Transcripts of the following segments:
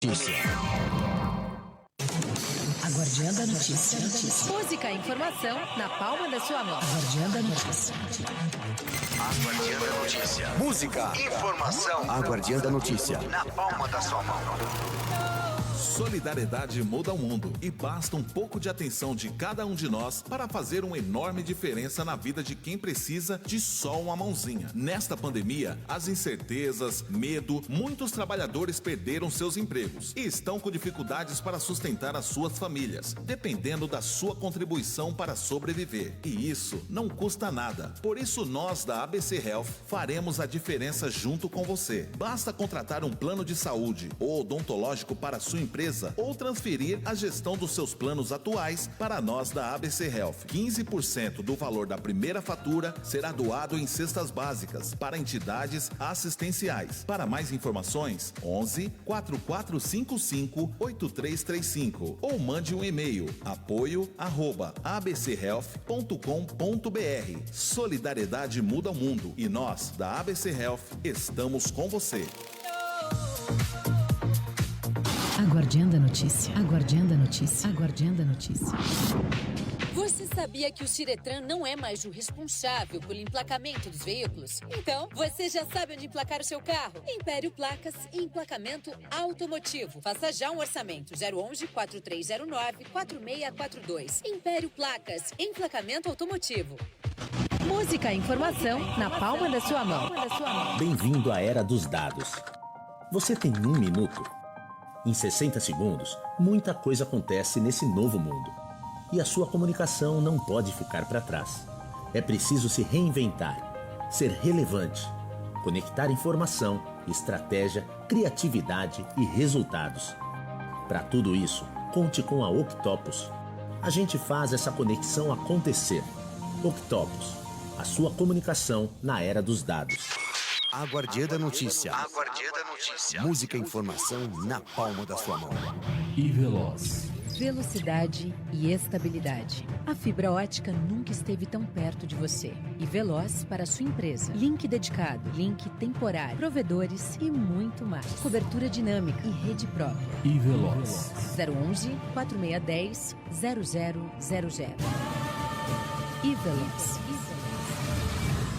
A Guardiã da Notícia. Música e informação na palma da sua mão. A Guardiã da Notícia. A Guardiã da Notícia. Música, informação. A Guardiã da Notícia. Na palma da sua mão. Solidariedade muda o mundo e basta um pouco de atenção de cada um de nós para fazer uma enorme diferença na vida de quem precisa de só uma mãozinha. Nesta pandemia, as incertezas, medo, muitos trabalhadores perderam seus empregos e estão com dificuldades para sustentar as suas famílias, dependendo da sua contribuição para sobreviver. E isso não custa nada. Por isso nós da ABC Health faremos a diferença junto com você. Basta contratar um plano de saúde ou odontológico para a sua empresa ou transferir a gestão dos seus planos atuais para nós da ABC Health. 15% do valor da primeira fatura será doado em cestas básicas para entidades assistenciais. Para mais informações, 11 4455 8335 ou mande um e-mail apoio@abchealth.com.br. Solidariedade muda o mundo e nós da ABC Health estamos com você. A Guardiã da Notícia. A Guardiã da Notícia. A Guardiã da Notícia. Você sabia que o Ciretran não é mais o responsável pelo emplacamento dos veículos? Então, você já sabe onde emplacar o seu carro? Império Placas e Emplacamento Automotivo. Faça já um orçamento 011 4309 4642. Império Placas, Emplacamento Automotivo. Música e informação na palma da sua mão. Bem-vindo à era dos dados. Você tem 1 minuto? Em 60 segundos, muita coisa acontece nesse novo mundo. E a sua comunicação não pode ficar para trás. É preciso se reinventar, ser relevante, conectar informação, estratégia, criatividade e resultados. Para tudo isso, conte com a Octopus. A gente faz essa conexão acontecer. Octopus, a sua comunicação na era dos dados. A Guardiã da Notícia. A Guardiã da Notícia. Música e informação na palma da sua mão. E Veloz. Velocidade e estabilidade. A fibra ótica nunca esteve tão perto de você. E veloz para a sua empresa. Link dedicado, link temporário, provedores e muito mais. Cobertura dinâmica e rede própria. E Veloz. 011 4610 0000. E Veloz.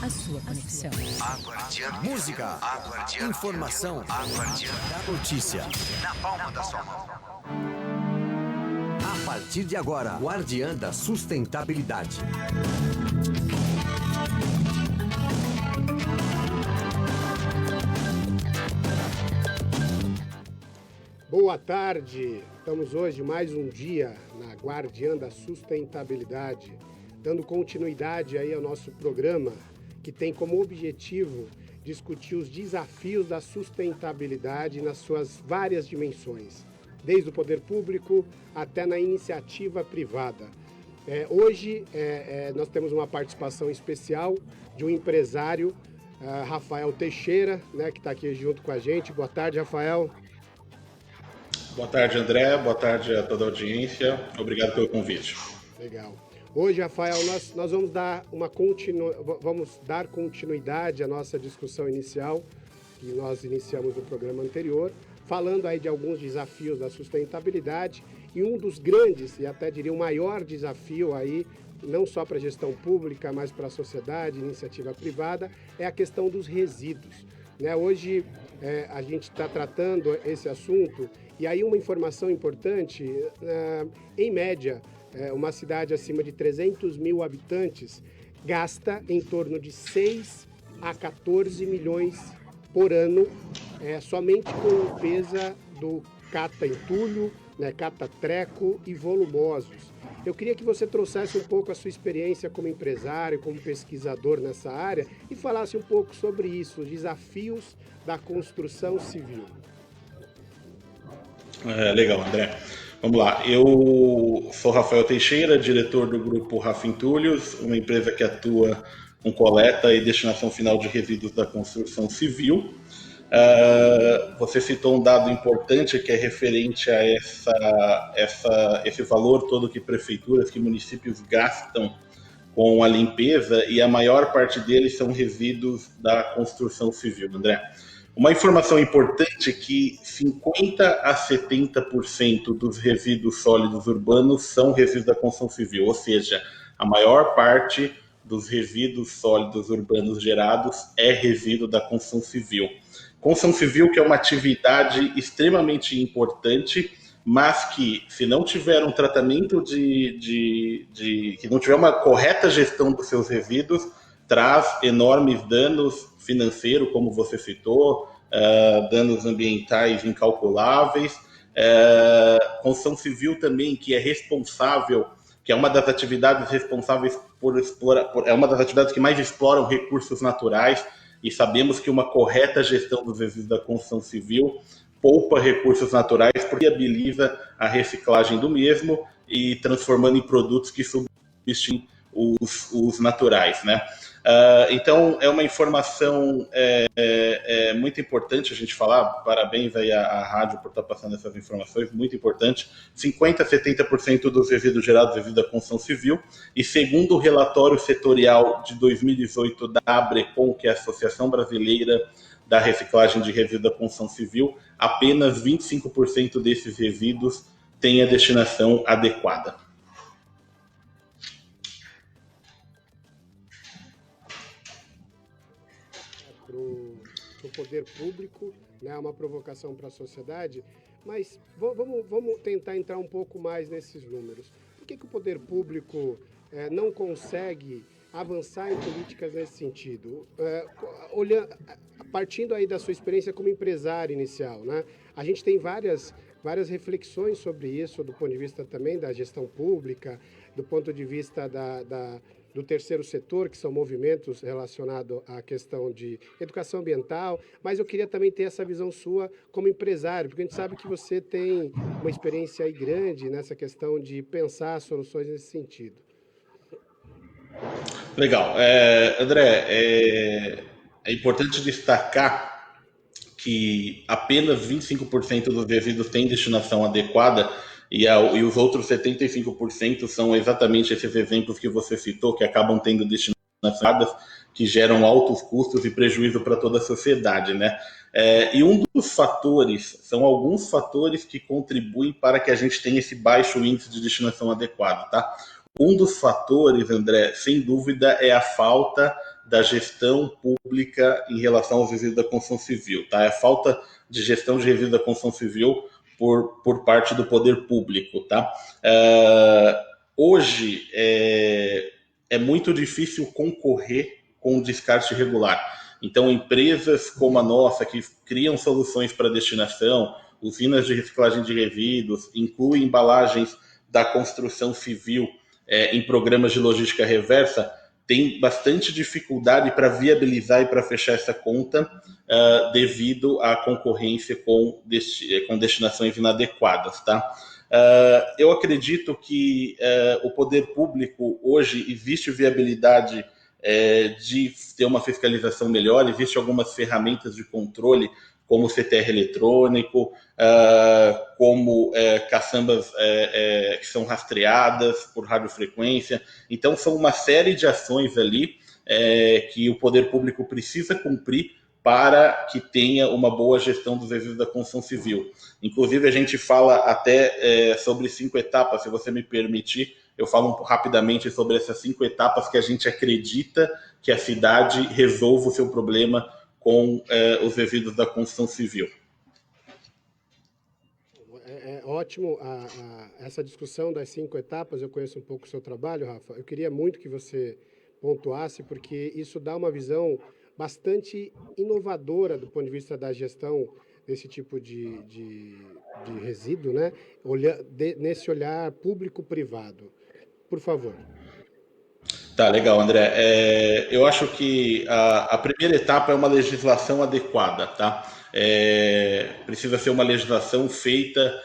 A sua conexão. A Guardiã. Música. A Guardiã. Informação. A Guardiã da Notícia. Na palma da sua mão. A partir de agora, Guardiã da Sustentabilidade. Boa tarde, estamos hoje mais um dia na Guardiã da Sustentabilidade, dando continuidade aí ao nosso programa que tem como objetivo discutir os desafios da sustentabilidade nas suas várias dimensões, desde o poder público até na iniciativa privada. Hoje nós temos uma participação especial de um empresário, Rafael Teixeira, né, que está aqui junto com a gente. Boa tarde, Rafael. Boa tarde, André. Boa tarde a toda a audiência. Obrigado pelo convite. Legal. Hoje, Rafael, nós vamos dar continuidade à nossa discussão inicial, que nós iniciamos no programa anterior, falando aí de alguns desafios da sustentabilidade, e um dos grandes, e até diria o maior desafio aí, não só para a gestão pública, mas para a sociedade, iniciativa privada, é a questão dos resíduos. Né? Hoje a gente está tratando esse assunto, e aí uma informação importante, em média, uma cidade acima de 300 mil habitantes gasta em torno de 6 a 14 milhões por ano, somente com limpeza do cata-entulho, né, cata-treco e volumosos. Eu queria que você trouxesse um pouco a sua experiência como empresário, como pesquisador nessa área e falasse um pouco sobre isso, os desafios da construção civil. Legal, André. Vamos lá, eu sou Rafael Teixeira, diretor do grupo Rafa Entulhos, uma empresa que atua com coleta e destinação final de resíduos da construção civil. Você citou um dado importante que é referente a esse valor todo que prefeituras, que municípios gastam com a limpeza, e a maior parte deles são resíduos da construção civil, André. Uma informação importante é que 50% a 70% dos resíduos sólidos urbanos são resíduos da construção civil, ou seja, a maior parte dos resíduos sólidos urbanos gerados é resíduo da construção civil. Construção civil que é uma atividade extremamente importante, mas que, se não tiver um tratamento que não tiver uma correta gestão dos seus resíduos, traz enormes danos financeiros, como você citou, danos ambientais incalculáveis. Construção civil também, que é responsável, que é uma das atividades responsáveis é uma das atividades que mais exploram recursos naturais, e sabemos que uma correta gestão dos resíduos da construção civil poupa recursos naturais, porque viabiliza a reciclagem do mesmo e transformando em produtos que substituem os naturais, né? Então, é uma informação muito importante a gente falar. Parabéns aí à rádio por estar passando essas informações, muito importante. 50% a 70% dos resíduos gerados devido à construção civil, e segundo o relatório setorial de 2018 da ABRECOM, que é a Associação Brasileira da Reciclagem de Resíduos da Construção Civil, apenas 25% desses resíduos têm a destinação adequada. Para o poder público, né, uma provocação para a sociedade, mas vamos tentar entrar um pouco mais nesses números. Por que o poder público não consegue avançar em políticas nesse sentido? Partindo aí da sua experiência como empresário inicial, né? A gente tem várias reflexões sobre isso, do ponto de vista também da gestão pública, do ponto de vista do terceiro setor, que são movimentos relacionados à questão de educação ambiental, mas eu queria também ter essa visão sua como empresário, porque a gente sabe que você tem uma experiência aí grande nessa questão de pensar soluções nesse sentido. Legal. André, é importante destacar que apenas 25% dos resíduos têm destinação adequada, e os outros 75% são exatamente esses exemplos que você citou, que acabam tendo destinações que geram altos custos e prejuízo para toda a sociedade, né? E um dos fatores, são alguns fatores que contribuem para que a gente tenha esse baixo índice de destinação adequado, tá? Um dos fatores, André, sem dúvida, é a falta da gestão pública em relação aos resíduos da construção civil, tá? É a falta de gestão de resíduos da construção civil por parte do poder público, tá? Hoje é muito difícil concorrer com o descarte regular. Então, empresas como a nossa, que criam soluções para destinação, usinas de reciclagem de resíduos, incluem embalagens da construção civil em programas de logística reversa, tem bastante dificuldade para viabilizar e para fechar essa conta devido à concorrência com destinações inadequadas, tá? Eu acredito que o poder público hoje existe viabilidade de ter uma fiscalização melhor, existem algumas ferramentas de controle, como o CTR eletrônico, como caçambas que são rastreadas por radiofrequência. Então, são uma série de ações ali que o poder público precisa cumprir para que tenha uma boa gestão dos resíduos da construção civil. Inclusive, a gente fala até sobre 5 etapas, se você me permitir, eu falo rapidamente sobre essas 5 etapas que a gente acredita que a cidade resolva o seu problema com os resíduos da construção civil. É ótimo essa discussão das 5 etapas. Eu conheço um pouco o seu trabalho, Rafa. Eu queria muito que você pontuasse, porque isso dá uma visão bastante inovadora do ponto de vista da gestão desse tipo de resíduo, né? Nesse olhar público-privado. Por favor. Tá, legal, André. Eu acho que a primeira etapa é uma legislação adequada, tá? Precisa ser uma legislação feita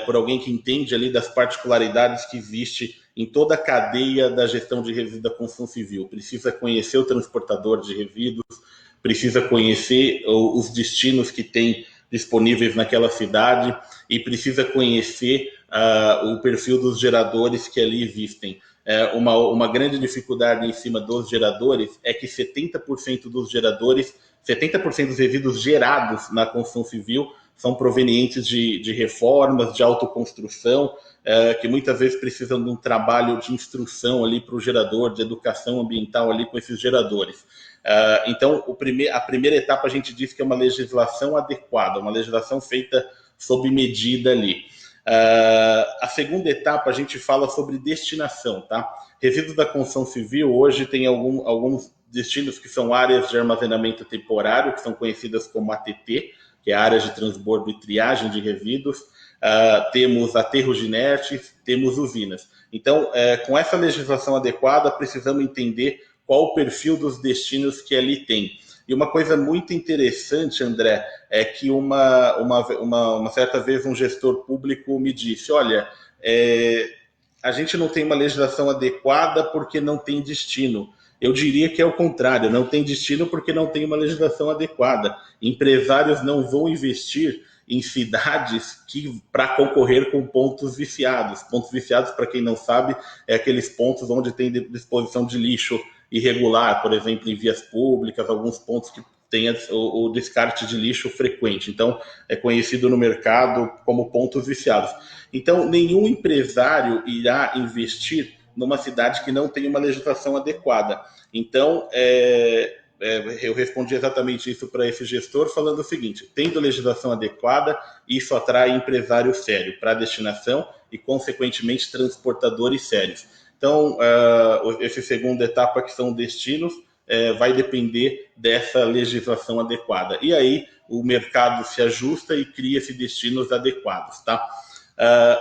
por alguém que entende ali das particularidades que existe em toda a cadeia da gestão de resíduos da construção civil. Precisa conhecer o transportador de resíduos, precisa conhecer os destinos que tem disponíveis naquela cidade e precisa conhecer o perfil dos geradores que ali existem. Uma grande dificuldade em cima dos geradores é que 70% dos geradores 70% dos resíduos gerados na construção civil são provenientes de reformas, de autoconstrução, que muitas vezes precisam de um trabalho de instrução ali para o gerador, de educação ambiental ali com esses geradores. Então, a primeira etapa a gente diz que é uma legislação adequada, uma legislação feita sob medida ali. A segunda etapa a gente fala sobre destinação, tá? Resíduos da construção civil hoje tem alguns destinos que são áreas de armazenamento temporário, que são conhecidas como ATT, que é áreas de transbordo e triagem de resíduos. Temos aterros inertes, temos usinas. Então, com essa legislação adequada, precisamos entender qual o perfil dos destinos que ali tem. E uma coisa muito interessante, André, é que uma certa vez um gestor público me disse, olha, a gente não tem uma legislação adequada porque não tem destino. Eu diria que é o contrário, não tem destino porque não tem uma legislação adequada. Empresários não vão investir em cidades para concorrer com pontos viciados. Pontos viciados, para quem não sabe, é aqueles pontos onde tem disposição de lixo irregular, por exemplo, em vias públicas, alguns pontos que tem o descarte de lixo frequente. Então, é conhecido no mercado como pontos viciados. Então, nenhum empresário irá investir numa cidade que não tem uma legislação adequada. Então, eu respondi exatamente isso para esse gestor, falando o seguinte, tendo legislação adequada, isso atrai empresário sério para a destinação e, consequentemente, transportadores sérios. Então, essa segunda etapa, que são destinos, vai depender dessa legislação adequada. E aí, o mercado se ajusta e cria-se destinos adequados, tá?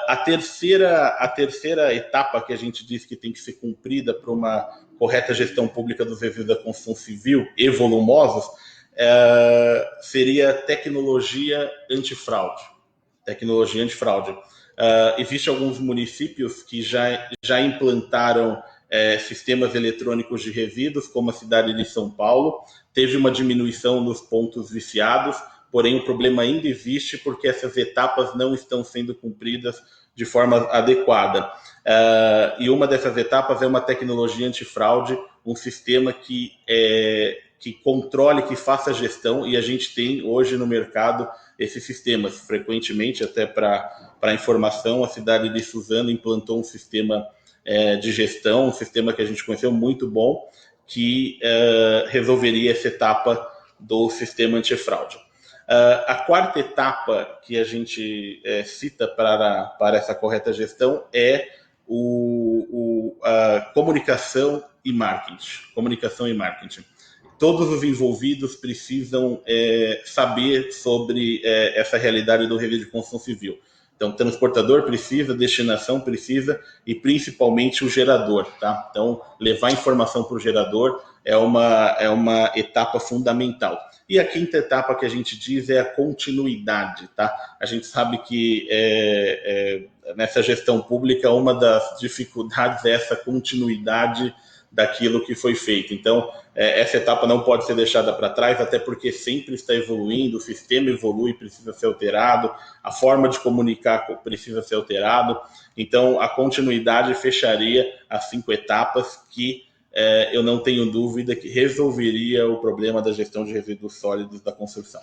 A terceira etapa que a gente diz que tem que ser cumprida para uma correta gestão pública dos resíduos da construção civil e volumosos seria tecnologia antifraude. Tecnologia antifraude. Existem alguns municípios que já implantaram sistemas eletrônicos de resíduos, como a cidade de São Paulo. Teve uma diminuição nos pontos viciados, porém o problema ainda existe porque essas etapas não estão sendo cumpridas de forma adequada. E uma dessas etapas é uma tecnologia antifraude, um sistema que controle, que faça gestão, e a gente tem hoje no mercado esses sistemas. Frequentemente, até para informação, a cidade de Suzano implantou um sistema de gestão, um sistema que a gente conheceu muito bom, que resolveria essa etapa do sistema antifraude. A quarta etapa que a gente cita para essa correta gestão é a comunicação e marketing. Comunicação e marketing. Todos os envolvidos precisam saber sobre essa realidade do resíduo de construção civil. Então, o transportador precisa, a destinação precisa e principalmente o gerador, tá? Então, levar informação para o gerador é uma etapa fundamental. E a quinta etapa que a gente diz é a continuidade, tá? A gente sabe que nessa gestão pública uma das dificuldades é essa continuidade daquilo que foi feito. Então, essa etapa não pode ser deixada para trás, até porque sempre está evoluindo, o sistema evolui, precisa ser alterado, a forma de comunicar precisa ser alterado. Então, a continuidade fecharia as 5 etapas que eu não tenho dúvida que resolveria o problema da gestão de resíduos sólidos da construção.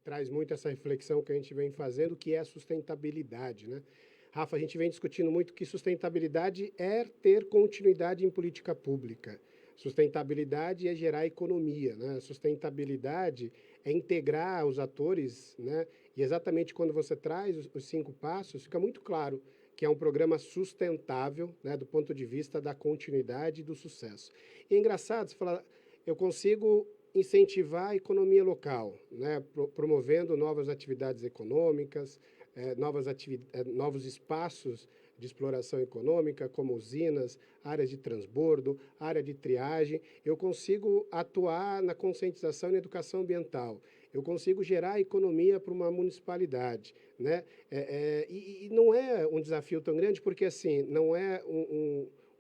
Traz muito essa reflexão que a gente vem fazendo, que é a sustentabilidade, né? Rafa, a gente vem discutindo muito que sustentabilidade é ter continuidade em política pública. Sustentabilidade é gerar economia, né? Sustentabilidade é integrar os atores, né? E exatamente quando você traz os 5 passos, fica muito claro que é um programa sustentável, né, do ponto de vista da continuidade e do sucesso. E é engraçado, você falar, eu consigo incentivar a economia local, né, promovendo novas atividades econômicas, novos espaços de exploração econômica, como usinas, áreas de transbordo, área de triagem. Eu consigo atuar na conscientização e na educação ambiental. Eu consigo gerar economia para uma municipalidade, né? E não é um desafio tão grande, porque assim, não é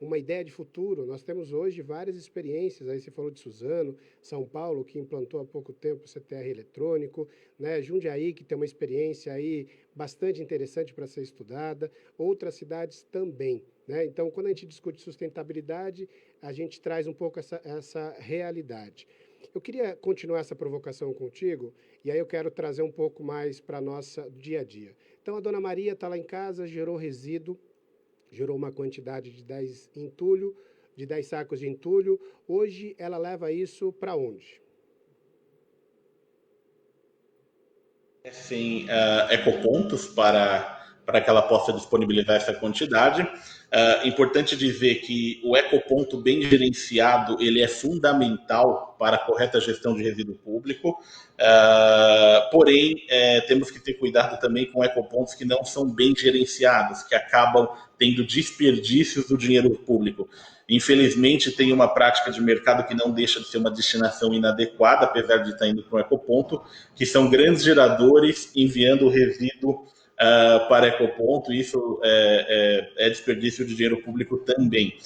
uma ideia de futuro. Nós temos hoje várias experiências, aí você falou de Suzano, São Paulo, que implantou há pouco tempo o CTR eletrônico, né? Jundiaí, que tem uma experiência aí bastante interessante para ser estudada, outras cidades também, né? Então, quando a gente discute sustentabilidade, a gente traz um pouco essa realidade. Eu queria continuar essa provocação contigo, e aí eu quero trazer um pouco mais para a nossa dia a dia. Então, a dona Maria está lá em casa, gerou resíduo, gerou uma quantidade de 10 entulho, de 10 sacos de entulho. Hoje, ela leva isso para onde? Sem ecopontos para que ela possa disponibilizar essa quantidade. Importante dizer que o ecoponto bem gerenciado ele é fundamental para a correta gestão de resíduo público, porém temos que ter cuidado também com ecopontos que não são bem gerenciados, que acabam tendo desperdícios do dinheiro público. Infelizmente, tem uma prática de mercado que não deixa de ser uma destinação inadequada, apesar de estar indo para um ecoponto, que são grandes geradores enviando o resíduo para ecoponto, e isso é desperdício de dinheiro público também.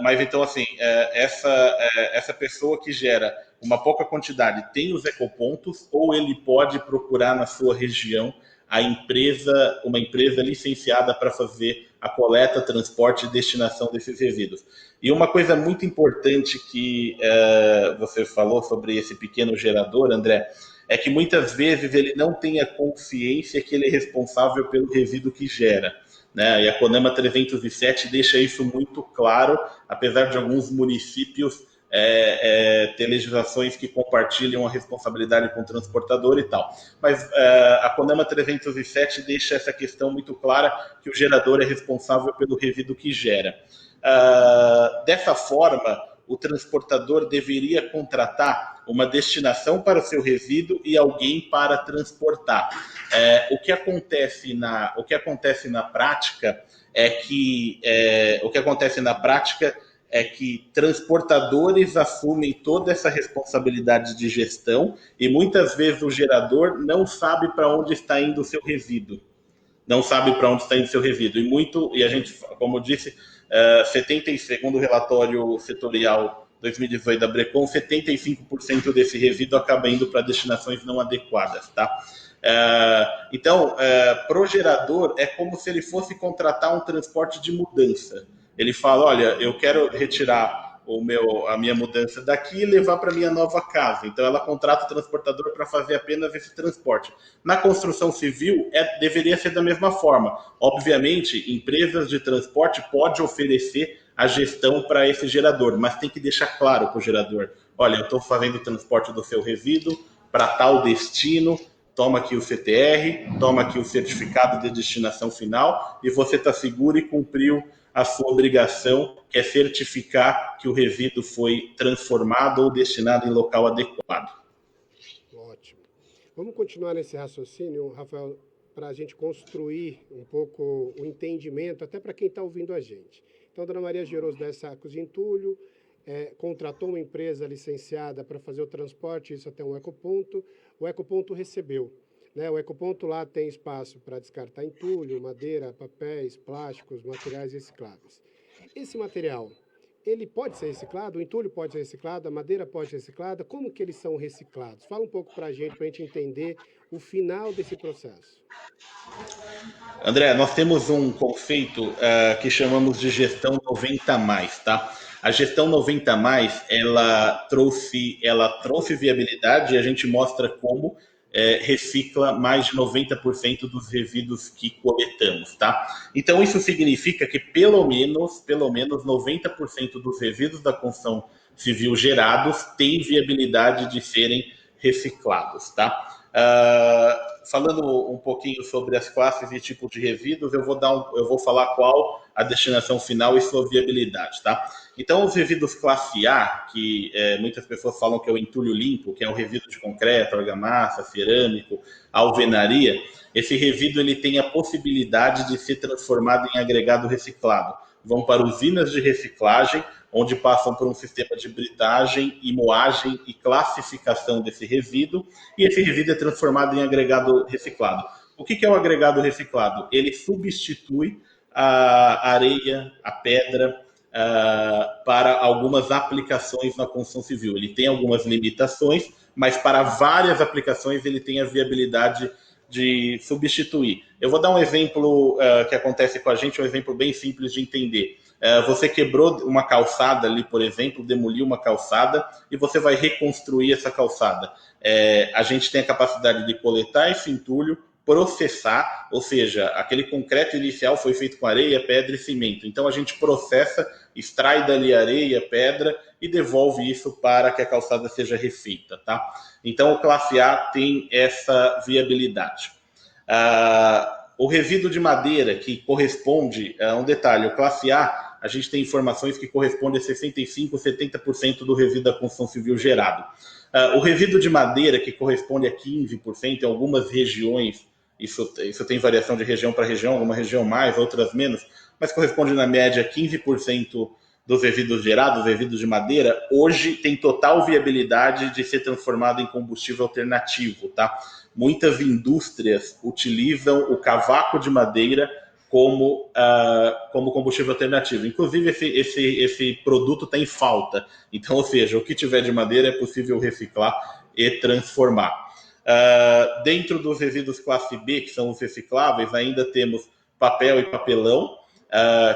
Mas então, assim, essa pessoa que gera uma pouca quantidade tem os ecopontos, ou ele pode procurar na sua região uma empresa licenciada para fazer a coleta, transporte e destinação desses resíduos. E uma coisa muito importante que você falou sobre esse pequeno gerador, André, é que muitas vezes ele não tem a consciência que ele é responsável pelo resíduo que gera, né? E a CONAMA 307 deixa isso muito claro, apesar de alguns municípios ter legislações que compartilham a responsabilidade com o transportador e tal. Mas a CONAMA 307 deixa essa questão muito clara, que o gerador é responsável pelo resíduo que gera. Dessa forma, o transportador deveria contratar uma destinação para o seu resíduo e alguém para transportar. O que acontece na prática é que transportadores assumem toda essa responsabilidade de gestão e muitas vezes o gerador não sabe para onde está indo o seu resíduo. E a gente, como eu disse, segundo o relatório setorial 2018 da Brecon, 75% desse resíduo acaba indo para destinações não adequadas, tá? Então, para o gerador, é como se ele fosse contratar um transporte de mudança. Ele fala, olha, eu quero retirar a minha mudança daqui e levar para a minha nova casa. Então, ela contrata o transportador para fazer apenas esse transporte. Na construção civil, deveria ser da mesma forma. Obviamente, empresas de transporte podem oferecer a gestão para esse gerador, mas tem que deixar claro para o gerador, olha, eu estou fazendo o transporte do seu resíduo para tal destino, toma aqui o CTR, toma aqui o certificado de destinação final e você está seguro e cumpriu a sua obrigação, que é certificar que o resíduo foi transformado ou destinado em local adequado. Ótimo. Vamos continuar nesse raciocínio, Rafael, para a gente construir um pouco o entendimento, até para quem está ouvindo a gente. Então, a dona Maria gerou os 10 sacos de entulho, contratou uma empresa licenciada para fazer o transporte, isso até um ecoponto. O ecoponto recebeu. Né? O ecoponto lá tem espaço para descartar entulho, madeira, papéis, plásticos, materiais recicláveis. Esse material, ele pode ser reciclado? O entulho pode ser reciclado? A madeira pode ser reciclada? Como que eles são reciclados? Fala um pouco para a gente entender o final desse processo. André, nós temos um conceito que chamamos de gestão 90+, tá? A gestão 90+, ela trouxe viabilidade e a gente mostra como recicla mais de 90% dos resíduos que coletamos, tá? Então, isso significa que pelo menos 90% dos resíduos da construção civil gerados têm viabilidade de serem reciclados, tá? Falando um pouquinho sobre as classes e tipos de resíduos, eu vou falar qual a destinação final e sua viabilidade, tá? Então, os resíduos classe A, que muitas pessoas falam que é o entulho limpo, que é o resíduo de concreto, argamassa, cerâmico, alvenaria, esse resíduo ele tem a possibilidade de ser transformado em agregado reciclado. Vão para usinas de reciclagem, onde passam por um sistema de britagem e moagem e classificação desse resíduo, e esse resíduo é transformado em agregado reciclado. O que é o agregado reciclado? Ele substitui a areia, a pedra, para algumas aplicações na construção civil. Ele tem algumas limitações, mas para várias aplicações ele tem a viabilidade de substituir. Eu vou dar um exemplo que acontece com a gente, um exemplo bem simples de entender. Você quebrou uma calçada ali, por exemplo, demoliu uma calçada e você vai reconstruir essa calçada. A gente tem a capacidade de coletar esse entulho, processar, ou seja, aquele concreto inicial foi feito com areia, pedra e cimento. Então a gente processa, extrai dali areia, pedra e devolve isso para que a calçada seja refeita, tá? Então o classe A tem essa viabilidade. O resíduo de madeira, que corresponde a um detalhe, o classe A gente tem informações que correspondem a 65%, 70% do resíduo da construção civil gerado. O resíduo de madeira, que corresponde a 15%, em algumas regiões, isso tem variação de região para região, uma região mais, outras menos, mas corresponde na média a 15% dos resíduos gerados, resíduos de madeira, hoje tem total viabilidade de ser transformado em combustível alternativo, tá? Muitas indústrias utilizam o cavaco de madeira como combustível alternativo. Inclusive, esse produto está em falta. Então, ou seja, o que tiver de madeira é possível reciclar e transformar. Dentro dos resíduos classe B, que são os recicláveis, ainda temos papel e papelão,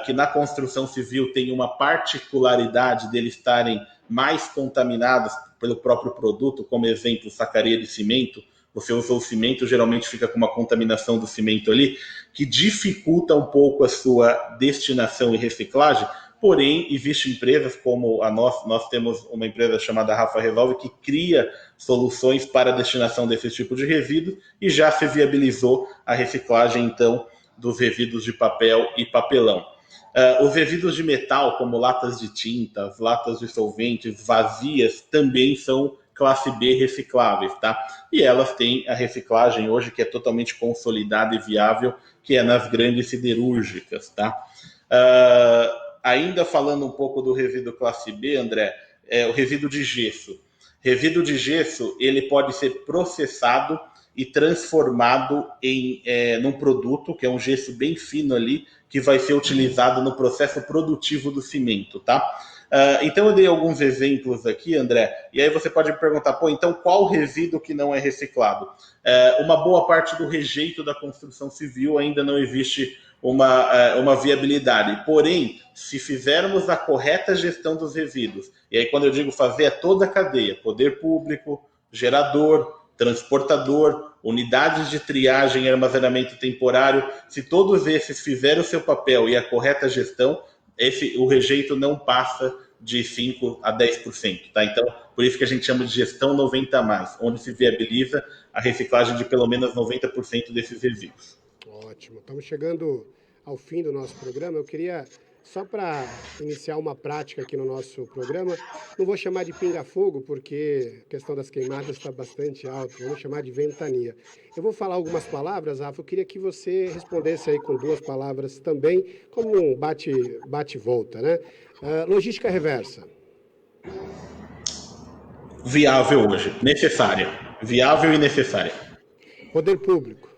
que na construção civil tem uma particularidade deles estarem mais contaminados pelo próprio produto, como exemplo, sacaria de cimento. Você usa o cimento, geralmente fica com uma contaminação do cimento ali, que dificulta um pouco a sua destinação e reciclagem, porém, existem empresas como a nós temos uma empresa chamada Rafa Resolve, que cria soluções para a destinação desse tipo de resíduo e já se viabilizou a reciclagem, então, dos resíduos de papel e papelão. Os resíduos de metal, como latas de tintas, latas de solventes vazias, também são classe B recicláveis, tá? E elas têm a reciclagem hoje que é totalmente consolidada e viável, que é nas grandes siderúrgicas, tá? Ainda falando um pouco do resíduo classe B, André, o resíduo de gesso. Resíduo de gesso, ele pode ser processado e transformado num produto, que é um gesso bem fino ali, que vai ser utilizado no processo produtivo do cimento, tá? Então eu dei alguns exemplos aqui, André, e aí você pode me perguntar, então qual resíduo que não é reciclado? Uma boa parte do rejeito da construção civil ainda não existe uma viabilidade, porém, se fizermos a correta gestão dos resíduos, e aí quando eu digo fazer é toda a cadeia, poder público, gerador, transportador, unidades de triagem e armazenamento temporário, se todos esses fizerem o seu papel e a correta gestão, o rejeito não passa de 5% a 10%, tá? Então, por isso que a gente chama de gestão 90+, onde se viabiliza a reciclagem de pelo menos 90% desses resíduos. Ótimo. Estamos chegando ao fim do nosso programa. Eu queria, só para iniciar uma prática aqui no nosso programa, não vou chamar de pinga-fogo, porque a questão das queimadas está bastante alta, vamos chamar de ventania. Eu vou falar algumas palavras, Rafa, eu queria que você respondesse aí com 2 palavras também, como um bate-volta, né? Logística reversa. Viável hoje, necessária. Viável e necessária. Poder público.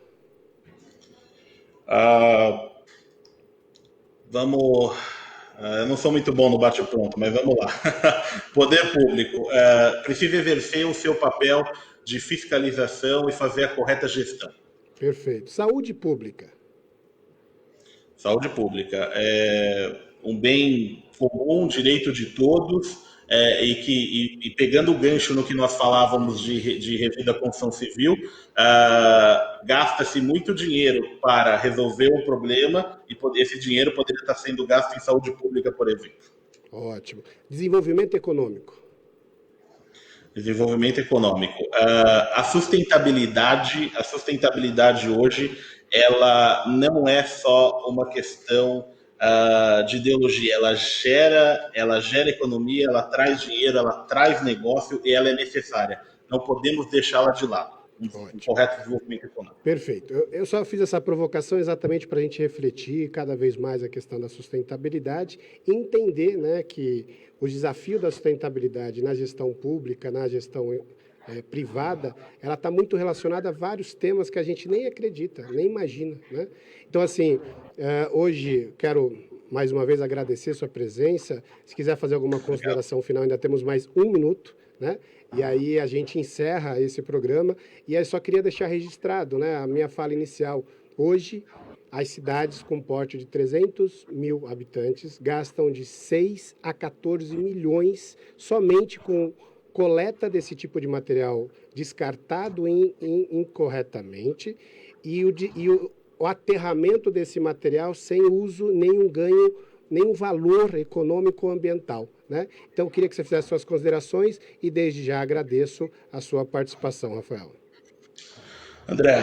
Eu não sou muito bom no bate-pronto, mas vamos lá. Poder público precisa exercer o seu papel de fiscalização e fazer a correta gestão. Perfeito. Saúde pública. Saúde pública é um bem comum, direito de todos, e pegando o gancho no que nós falávamos de resíduo da construção civil, gasta-se muito dinheiro para resolver o problema e esse dinheiro poderia estar sendo gasto em saúde pública, por exemplo. Ótimo. Desenvolvimento econômico. Desenvolvimento econômico. A sustentabilidade hoje, ela não é só uma questão de ideologia, ela gera economia, ela traz dinheiro, ela traz negócio e ela é necessária. Não podemos deixá-la de lado. Um correto desenvolvimento econômico. Perfeito. Eu só fiz essa provocação exatamente para a gente refletir cada vez mais a questão da sustentabilidade e entender, né, que o desafio da sustentabilidade na gestão pública, na gestão privada, ela está muito relacionada a vários temas que a gente nem acredita, nem imagina, né? Então, assim, hoje quero mais uma vez, agradecer sua presença. Se quiser fazer alguma consideração final, ainda temos mais 1 minuto, né? E aí a gente encerra esse programa. E aí só queria deixar registrado, né, a minha fala inicial. Hoje, as cidades com porte de 300 mil habitantes gastam de 6 a 14 milhões somente com coleta desse tipo de material descartado incorretamente e o aterramento desse material sem uso, nenhum ganho, nenhum valor econômico ou ambiental, né? Então, eu queria que você fizesse suas considerações e desde já agradeço a sua participação, Rafael. André,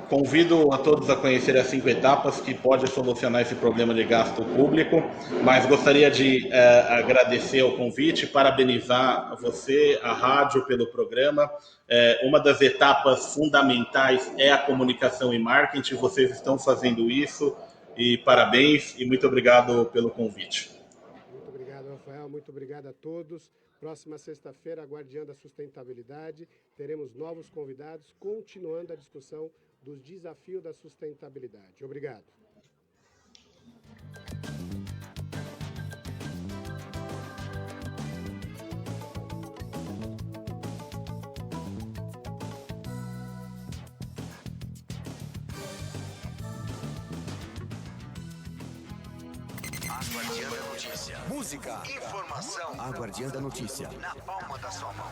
convido a todos a conhecer as 5 etapas que pode solucionar esse problema de gasto público, mas gostaria de agradecer o convite, parabenizar você, a rádio, pelo programa. Uma das etapas fundamentais é a comunicação e marketing, vocês estão fazendo isso, e parabéns, e muito obrigado pelo convite. Muito obrigado, Rafael, muito obrigado a todos. Próxima sexta-feira, Guardiã da Sustentabilidade, teremos novos convidados, continuando a discussão dos desafios da sustentabilidade. Obrigado. A Guardiã da Notícia. Música, informação. A Guardiã da Notícia. Na palma da sua mão.